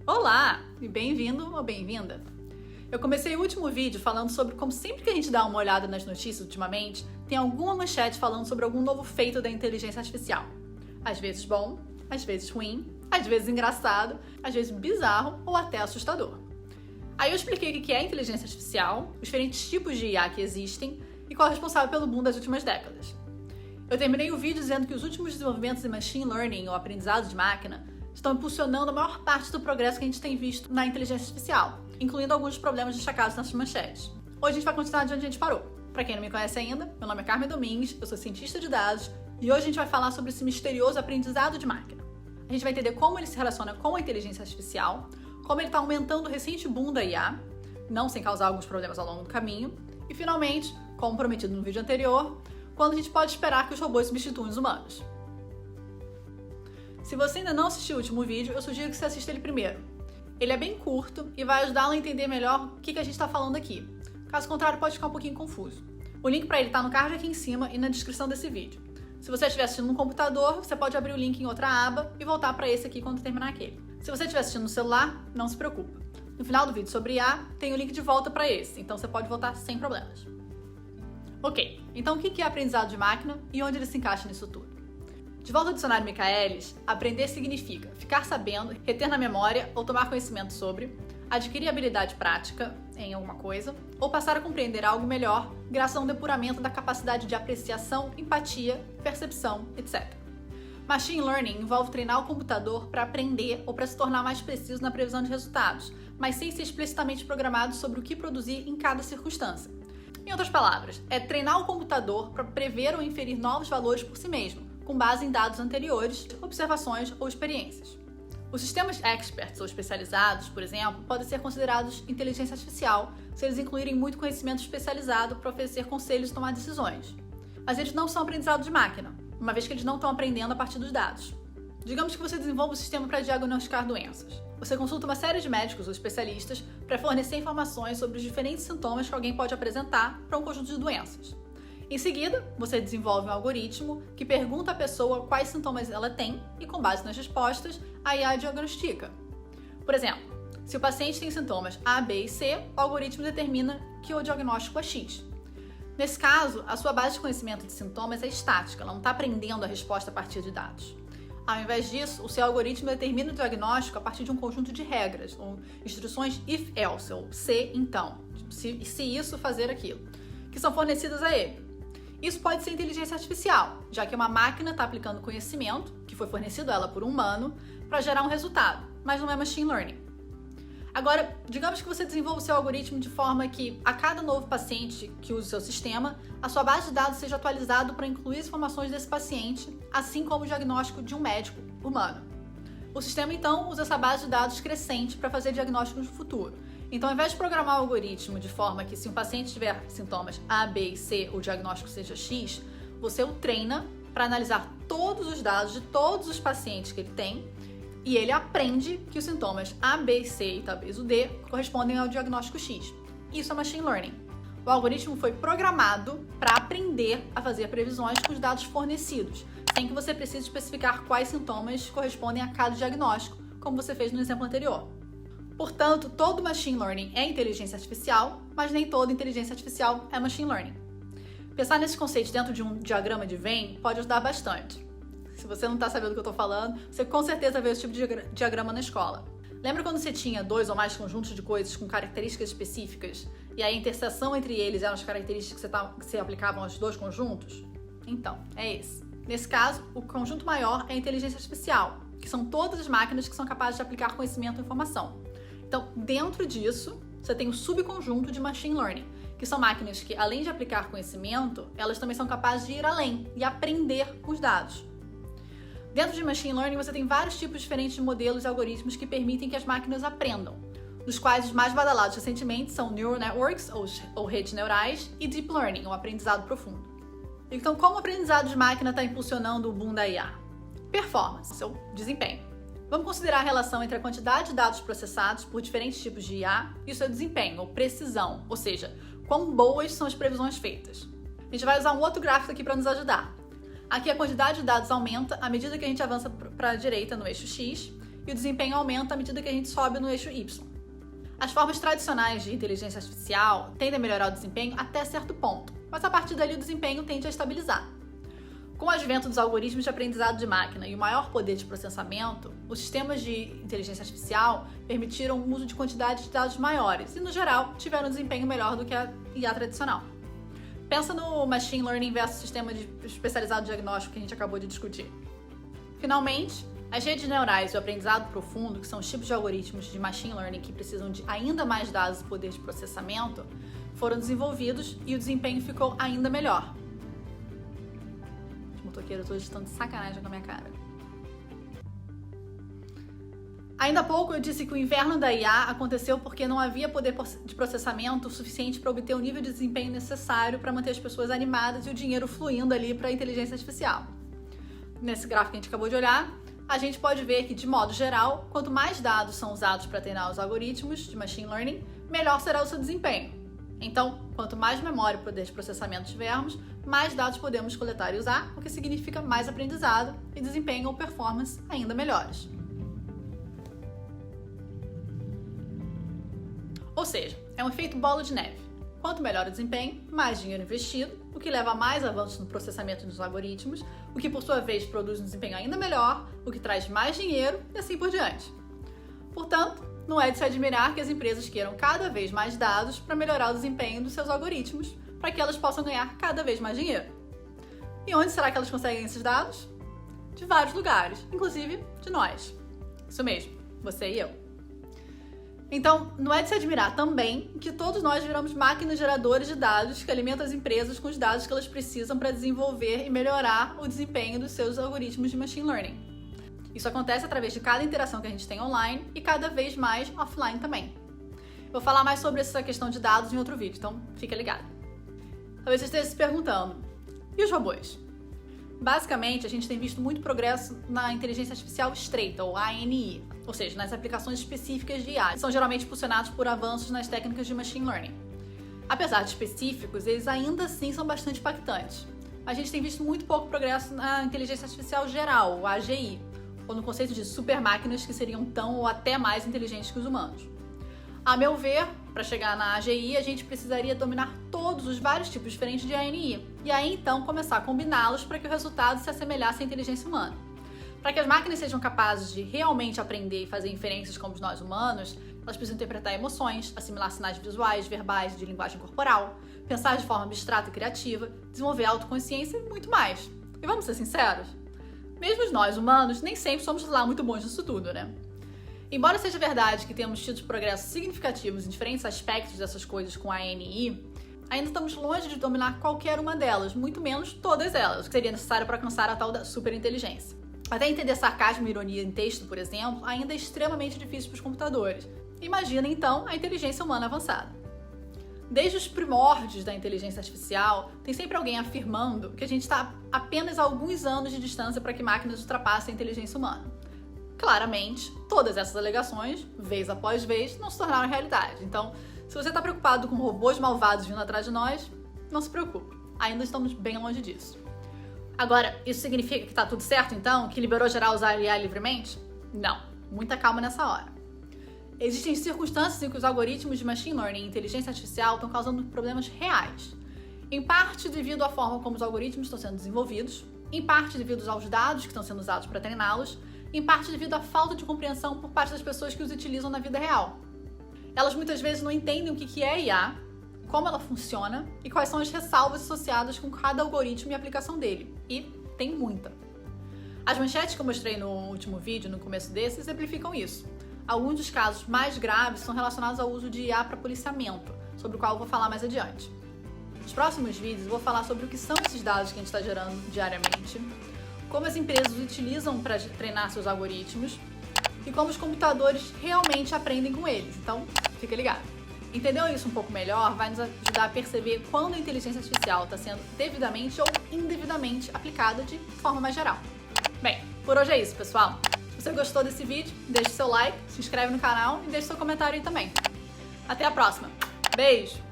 Olá e bem-vindo ou bem-vinda! Eu comecei o último vídeo falando sobre como sempre que a gente dá uma olhada nas notícias ultimamente, tem alguma manchete falando sobre algum novo feito da inteligência artificial. Às vezes bom, às vezes ruim, às vezes engraçado, às vezes bizarro ou até assustador. Aí eu expliquei o que é inteligência artificial, os diferentes tipos de IA que existem e qual é o responsável pelo boom das últimas décadas. Eu terminei o vídeo dizendo que os últimos desenvolvimentos em machine learning ou aprendizado de máquina estão impulsionando a maior parte do progresso que a gente tem visto na inteligência artificial, incluindo alguns problemas destacados nessas manchetes. Hoje a gente vai continuar de onde a gente parou. Para quem não me conhece ainda, meu nome é Carmen Domingues, eu sou cientista de dados e hoje a gente vai falar sobre esse misterioso aprendizado de máquina. A gente vai entender como ele se relaciona com a inteligência artificial, como ele está aumentando o recente boom da IA, não sem causar alguns problemas ao longo do caminho, e finalmente, como prometido no vídeo anterior, quando a gente pode esperar que os robôs substituam os humanos. Se você ainda não assistiu o último vídeo, eu sugiro que você assista ele primeiro. Ele é bem curto e vai ajudá-lo a entender melhor o que a gente está falando aqui. Caso contrário, pode ficar um pouquinho confuso. O link para ele está no card aqui em cima e na descrição desse vídeo. Se você estiver assistindo no computador, você pode abrir o link em outra aba e voltar para esse aqui quando terminar aquele. Se você estiver assistindo no celular, não se preocupe. No final do vídeo sobre IA, tem o link de volta para esse, então você pode voltar sem problemas. Ok, então o que é aprendizado de máquina e onde ele se encaixa nisso tudo? De volta ao dicionário Michaelis, aprender significa ficar sabendo, reter na memória ou tomar conhecimento sobre, adquirir habilidade prática em alguma coisa, ou passar a compreender algo melhor graças a um depuramento da capacidade de apreciação, empatia, percepção, etc. Machine Learning envolve treinar o computador para aprender ou para se tornar mais preciso na previsão de resultados, mas sem ser explicitamente programado sobre o que produzir em cada circunstância. Em outras palavras, é treinar o computador para prever ou inferir novos valores por si mesmo, com base em dados anteriores, observações ou experiências. Os sistemas experts ou especializados, por exemplo, podem ser considerados inteligência artificial se eles incluírem muito conhecimento especializado para oferecer conselhos e tomar decisões. Mas eles não são aprendizado de máquina, uma vez que eles não estão aprendendo a partir dos dados. Digamos que você desenvolva um sistema para diagnosticar doenças. Você consulta uma série de médicos ou especialistas para fornecer informações sobre os diferentes sintomas que alguém pode apresentar para um conjunto de doenças. Em seguida, você desenvolve um algoritmo que pergunta à pessoa quais sintomas ela tem e, com base nas respostas, a IA diagnostica. Por exemplo, se o paciente tem sintomas A, B e C, o algoritmo determina que o diagnóstico é X. Nesse caso, a sua base de conhecimento de sintomas é estática, ela não está aprendendo a resposta a partir de dados. Ao invés disso, o seu algoritmo determina o diagnóstico a partir de um conjunto de regras, ou instruções if-else, ou se então, se isso fazer aquilo, que são fornecidas a ele. Isso pode ser inteligência artificial, já que uma máquina está aplicando conhecimento, que foi fornecido a ela por um humano, para gerar um resultado, mas não é machine learning. Agora, digamos que você desenvolva o seu algoritmo de forma que, a cada novo paciente que usa o seu sistema, a sua base de dados seja atualizada para incluir as informações desse paciente, assim como o diagnóstico de um médico humano. O sistema, então, usa essa base de dados crescente para fazer diagnósticos no futuro. Então, ao invés de programar o algoritmo de forma que, se um paciente tiver sintomas A, B e C, o diagnóstico seja X, você o treina para analisar todos os dados de todos os pacientes que ele tem e ele aprende que os sintomas A, B, C e talvez o D correspondem ao diagnóstico X. Isso é machine learning. O algoritmo foi programado para aprender a fazer previsões com os dados fornecidos, sem que você precise especificar quais sintomas correspondem a cada diagnóstico, como você fez no exemplo anterior. Portanto, todo machine learning é inteligência artificial, mas nem toda inteligência artificial é machine learning. Pensar nesses conceitos dentro de um diagrama de Venn pode ajudar bastante. Se você não está sabendo do que eu estou falando, você com certeza vê esse tipo de diagrama na escola. Lembra quando você tinha dois ou mais conjuntos de coisas com características específicas e a interseção entre eles eram as características que se aplicavam aos dois conjuntos? Então, é esse. Nesse caso, o conjunto maior é a inteligência artificial, que são todas as máquinas que são capazes de aplicar conhecimento e informação. Então, dentro disso, você tem o subconjunto de machine learning, que são máquinas que, além de aplicar conhecimento, elas também são capazes de ir além e aprender com os dados. Dentro de machine learning, você tem vários tipos diferentes de modelos e algoritmos que permitem que as máquinas aprendam, dos quais os mais badalados recentemente são neural networks, ou redes neurais, e deep learning, ou aprendizado profundo. Então, como o aprendizado de máquina está impulsionando o boom da IA? Performance, seu desempenho. Vamos considerar a relação entre a quantidade de dados processados por diferentes tipos de IA e o seu desempenho, ou precisão, ou seja, quão boas são as previsões feitas. A gente vai usar um outro gráfico aqui para nos ajudar. Aqui a quantidade de dados aumenta à medida que a gente avança para a direita no eixo X e o desempenho aumenta à medida que a gente sobe no eixo Y. As formas tradicionais de inteligência artificial tendem a melhorar o desempenho até certo ponto, mas a partir dali o desempenho tende a estabilizar. Com o advento dos algoritmos de aprendizado de máquina e o maior poder de processamento, os sistemas de inteligência artificial permitiram o uso de quantidades de dados maiores e, no geral, tiveram um desempenho melhor do que a IA tradicional. Pensa no machine learning versus sistema especializado de diagnóstico que a gente acabou de discutir. Finalmente, as redes neurais e o aprendizado profundo, que são os tipos de algoritmos de machine learning que precisam de ainda mais dados e poder de processamento, foram desenvolvidos e o desempenho ficou ainda melhor. Motoqueiro, eu tô estando de sacanagem com a minha cara. Ainda há pouco eu disse que o inverno da IA aconteceu porque não havia poder de processamento suficiente para obter o nível de desempenho necessário para manter as pessoas animadas e o dinheiro fluindo ali para a inteligência artificial. Nesse gráfico que a gente acabou de olhar, a gente pode ver que, de modo geral, quanto mais dados são usados para treinar os algoritmos de machine learning, melhor será o seu desempenho. Então, quanto mais memória e poder de processamento tivermos, mais dados podemos coletar e usar, o que significa mais aprendizado e desempenho ou performance ainda melhores. Ou seja, é um efeito bola de neve. Quanto melhor o desempenho, mais dinheiro investido, o que leva a mais avanços no processamento dos algoritmos, o que por sua vez produz um desempenho ainda melhor, o que traz mais dinheiro e assim por diante. Portanto, não é de se admirar que as empresas queiram cada vez mais dados para melhorar o desempenho dos seus algoritmos, para que elas possam ganhar cada vez mais dinheiro. E onde será que elas conseguem esses dados? De vários lugares, inclusive de nós. Isso mesmo, você e eu. Então, não é de se admirar também que todos nós viramos máquinas geradoras de dados que alimentam as empresas com os dados que elas precisam para desenvolver e melhorar o desempenho dos seus algoritmos de machine learning. Isso acontece através de cada interação que a gente tem online e cada vez mais offline também. Eu vou falar mais sobre essa questão de dados em outro vídeo, então fica ligado. Talvez você esteja se perguntando, e os robôs? Basicamente, a gente tem visto muito progresso na inteligência artificial estreita, ou ANI, ou seja, nas aplicações específicas de IA, que são geralmente impulsionados por avanços nas técnicas de machine learning. Apesar de específicos, eles ainda assim são bastante impactantes. A gente tem visto muito pouco progresso na inteligência artificial geral, ou AGI, ou no conceito de supermáquinas que seriam tão ou até mais inteligentes que os humanos. A meu ver, para chegar na AGI, a gente precisaria dominar todos os vários tipos diferentes de ANI, e aí então começar a combiná-los para que o resultado se assemelhasse à inteligência humana. Para que as máquinas sejam capazes de realmente aprender e fazer inferências como nós humanos, elas precisam interpretar emoções, assimilar sinais visuais, verbais e de linguagem corporal, pensar de forma abstrata e criativa, desenvolver autoconsciência e muito mais. E vamos ser sinceros? Mesmo nós, humanos, nem sempre somos lá muito bons nisso tudo, né? Embora seja verdade que temos tido progressos significativos em diferentes aspectos dessas coisas com a ANI, ainda estamos longe de dominar qualquer uma delas, muito menos todas elas, o que seria necessário para alcançar a tal da superinteligência. Até entender sarcasmo e ironia em texto, por exemplo, ainda é extremamente difícil para os computadores. Imagina, então, a inteligência humana avançada. Desde os primórdios da inteligência artificial, tem sempre alguém afirmando que a gente está apenas a alguns anos de distância para que máquinas ultrapassem a inteligência humana. Claramente, todas essas alegações, vez após vez, não se tornaram realidade. Então, se você está preocupado com robôs malvados vindo atrás de nós, não se preocupe. Ainda estamos bem longe disso. Agora, isso significa que está tudo certo, então? Que liberou geral usar IA livremente? Não. Muita calma nessa hora. Existem circunstâncias em que os algoritmos de machine learning e inteligência artificial estão causando problemas reais. Em parte devido à forma como os algoritmos estão sendo desenvolvidos, em parte devido aos dados que estão sendo usados para treiná-los, em parte devido à falta de compreensão por parte das pessoas que os utilizam na vida real. Elas muitas vezes não entendem o que é IA, como ela funciona e quais são as ressalvas associadas com cada algoritmo e aplicação dele. E tem muita. As manchetes que eu mostrei no último vídeo, no começo desse, exemplificam isso. Alguns dos casos mais graves são relacionados ao uso de IA para policiamento, sobre o qual eu vou falar mais adiante. Nos próximos vídeos eu vou falar sobre o que são esses dados que a gente está gerando diariamente, como as empresas utilizam para treinar seus algoritmos e como os computadores realmente aprendem com eles. Então, fica ligado. Entender isso um pouco melhor vai nos ajudar a perceber quando a inteligência artificial está sendo devidamente ou indevidamente aplicada de forma mais geral. Bem, por hoje é isso, pessoal. Se você gostou desse vídeo, deixe seu like, se inscreve no canal e deixe seu comentário aí também. Até a próxima. Beijo!